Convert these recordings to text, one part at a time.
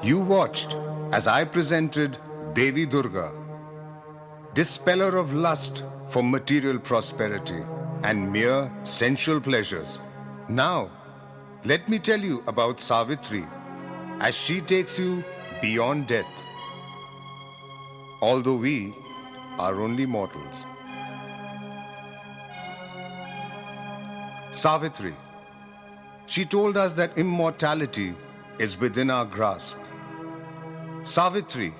You watched as I presented Devi Durga, dispeller of lust for material prosperity and mere sensual pleasures. Now, let me tell you about Savitri as she takes you beyond death. Although we are only mortals. Savitri, she told us that immortality is within our grasp. Savitri,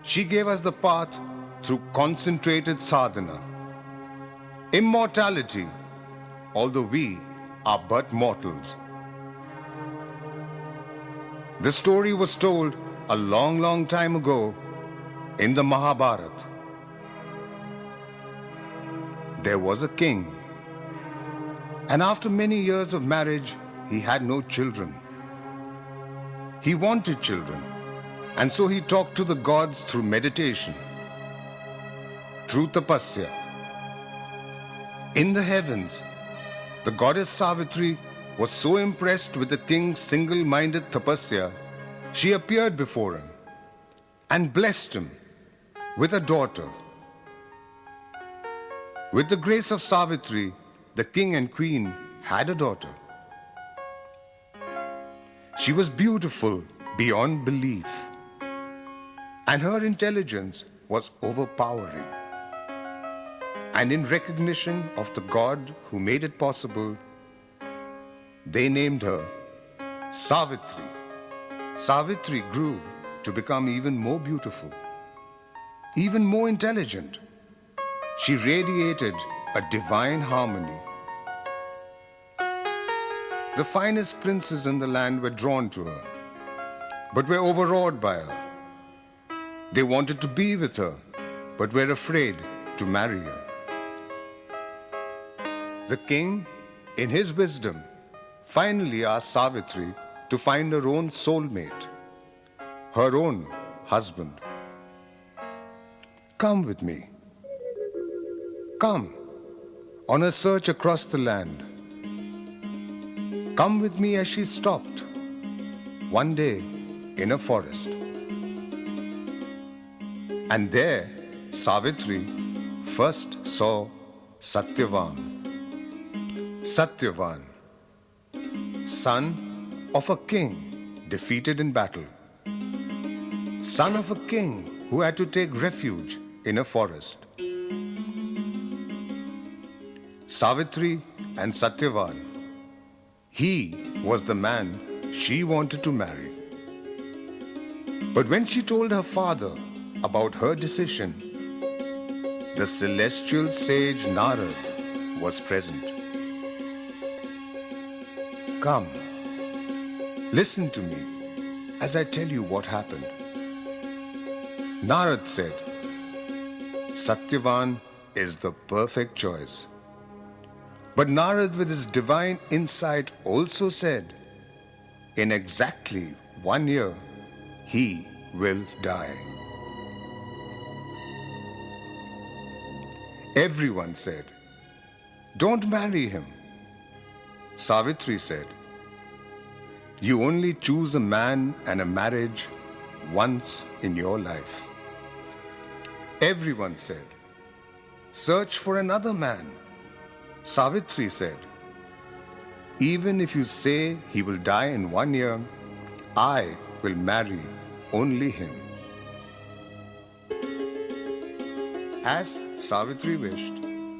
she gave us the path through concentrated sadhana. Immortality, although we are but mortals. The story was told a long, long time ago in the Mahabharata. There was a king, and after many years of marriage, he had no children. He wanted children, and so he talked to the gods through meditation, through tapasya. In the heavens, the goddess Savitri was so impressed with the king's single-minded tapasya, she appeared before him and blessed him with a daughter. With the grace of Savitri, the king and queen had a daughter. She was beautiful beyond belief, and her intelligence was overpowering. And in recognition of the God who made it possible, they named her Savitri. Savitri grew to become even more beautiful, even more intelligent. She radiated a divine harmony. The finest princes in the land were drawn to her, but were overawed by her. They wanted to be with her, but were afraid to marry her. The king, in his wisdom, finally asked Savitri to find her own soulmate, her own husband. Come with me. Come on a search across the land. Come with me as she stopped one day in a forest. And there Savitri first saw Satyavan. Satyavan, son of a king defeated in battle. Son of a king who had to take refuge in a forest. Savitri and Satyavan, he was the man she wanted to marry. But when she told her father about her decision, the celestial sage Narad was present. Come, listen to me as I tell you what happened. Narad said, Satyavan is the perfect choice. But Narad, with his divine insight, also said, in exactly 1 year, he will die. Everyone said, don't marry him. Savitri said, you only choose a man and a marriage once in your life. Everyone said, search for another man. Savitri said, even if you say he will die in 1 year, I will marry only him. As Savitri wished,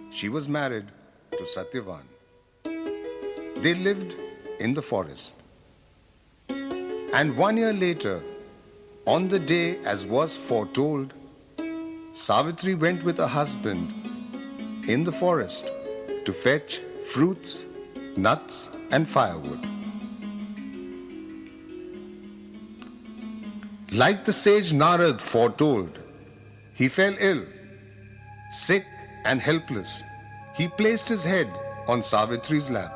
she was married to Satyavan. They lived in the forest. And 1 year later, on the day as was foretold, Savitri went with her husband in the forest to fetch fruits, nuts, and firewood. Like the sage Narad foretold, he fell ill, sick and helpless. He placed his head on Savitri's lap.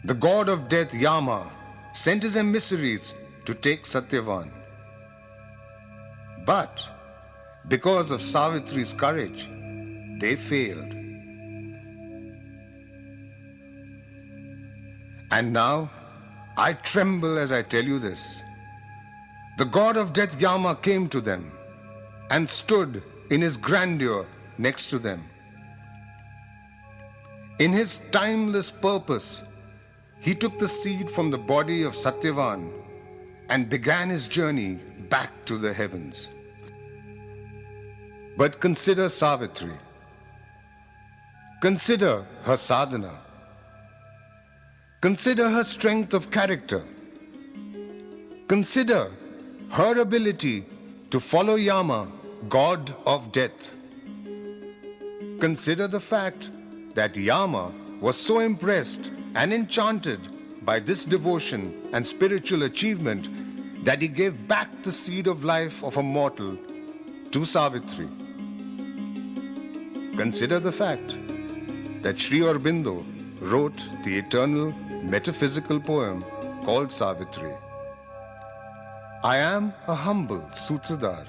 The god of death, Yama, sent his emissaries to take Satyavan. But because of Savitri's courage, they failed. And now I tremble as I tell you this. The god of death Yama came to them and stood in his grandeur next to them. In his timeless purpose, he took the seed from the body of Satyavan and began his journey back to the heavens. But consider Savitri. Consider her sadhana. Consider her strength of character. Consider her ability to follow Yama, god of death. Consider the fact that Yama was so impressed and enchanted by this devotion and spiritual achievement that he gave back the seed of life of a mortal to Savitri. Consider the fact that Shri Aurobindo wrote the eternal metaphysical poem called Savitri. I am a humble Sudtradhar,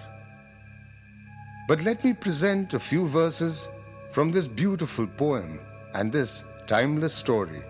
but let me present a few verses from this beautiful poem and this timeless story.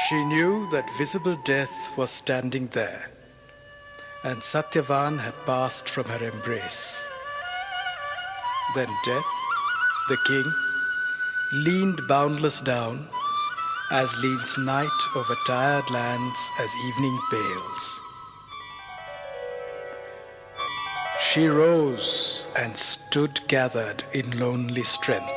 She knew that visible death was standing there, and Satyavan had passed from her embrace. Then death, the king, leaned boundless down, as leans night over tired lands as evening pales. She rose and stood gathered in lonely strength.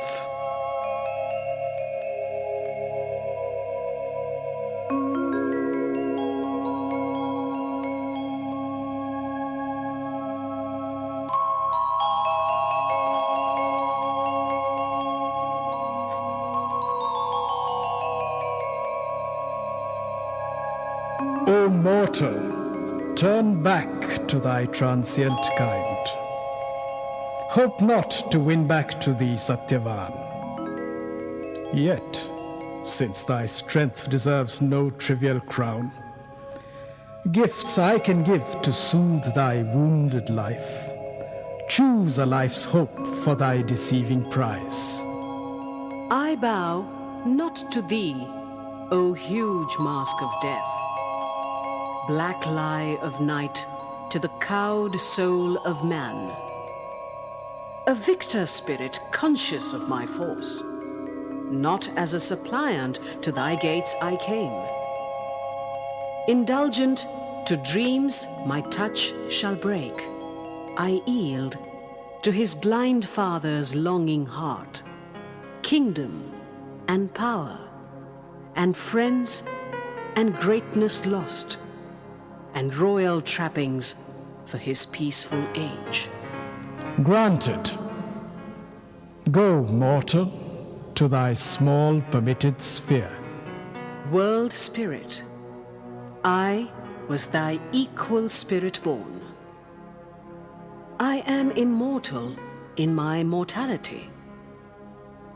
O mortal, turn back to thy transient kind. Hope not to win back to thee Satyavan. Yet, since thy strength deserves no trivial crown, gifts I can give to soothe thy wounded life. Choose a life's hope for thy deceiving prize. I bow not to thee, O huge mask of death, black lie of night to the cowed soul of man. A victor spirit conscious of my force. Not as a suppliant to thy gates I came. Indulgent to dreams my touch shall break, I yield to his blind father's longing heart. Kingdom and power and friends and greatness lost, and royal trappings for his peaceful age. Granted. Go, mortal, to thy small permitted sphere. World Spirit, I was thy equal spirit born. I am immortal in my mortality.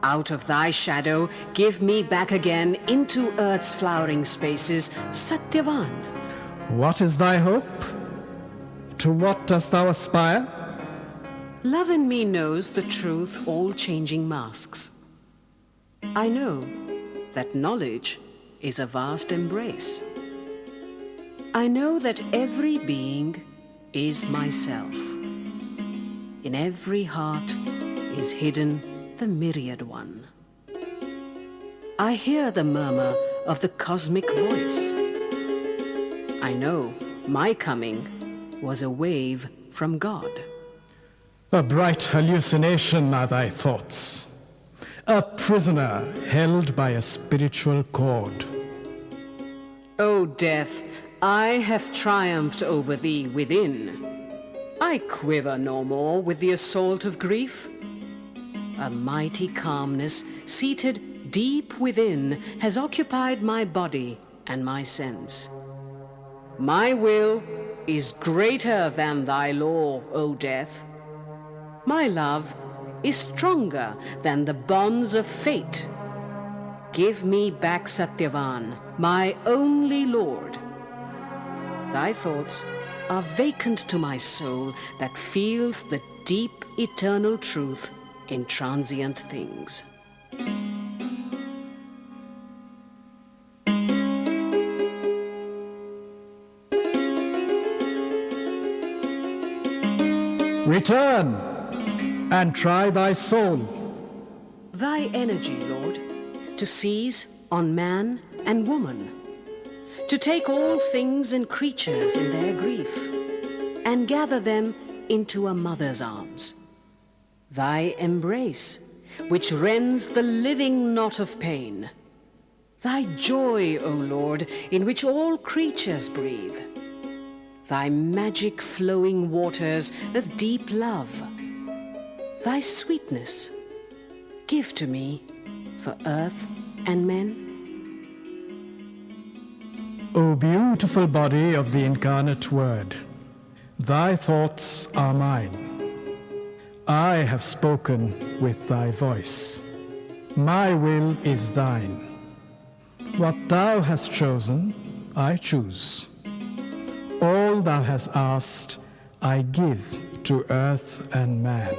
Out of thy shadow, give me back again into earth's flowering spaces, Satyavan. What is thy hope? To what dost thou aspire? Love in me knows the truth all changing masks. I know that knowledge is a vast embrace. I know that every being is myself. In every heart is hidden the myriad one. I hear the murmur of the cosmic voice. I know my coming was a wave from God. A bright hallucination are thy thoughts, a prisoner held by a spiritual cord. O death, I have triumphed over thee within. I quiver no more with the assault of grief. A mighty calmness, seated deep within, has occupied my body and my sense. My will is greater than thy law, O death. My love is stronger than the bonds of fate. Give me back Satyavan, my only lord. Thy thoughts are vacant to my soul that feels the deep eternal truth in transient things. Return and try thy soul. Thy energy, Lord, to seize on man and woman, to take all things and creatures in their grief, and gather them into a mother's arms. Thy embrace, which rends the living knot of pain. Thy joy, O Lord, in which all creatures breathe. Thy magic flowing waters of deep love. Thy sweetness, give to me for earth and men. O beautiful body of the incarnate Word, thy thoughts are mine. I have spoken with thy voice. My will is thine. What thou hast chosen, I choose. All thou hast asked, I give to earth and man.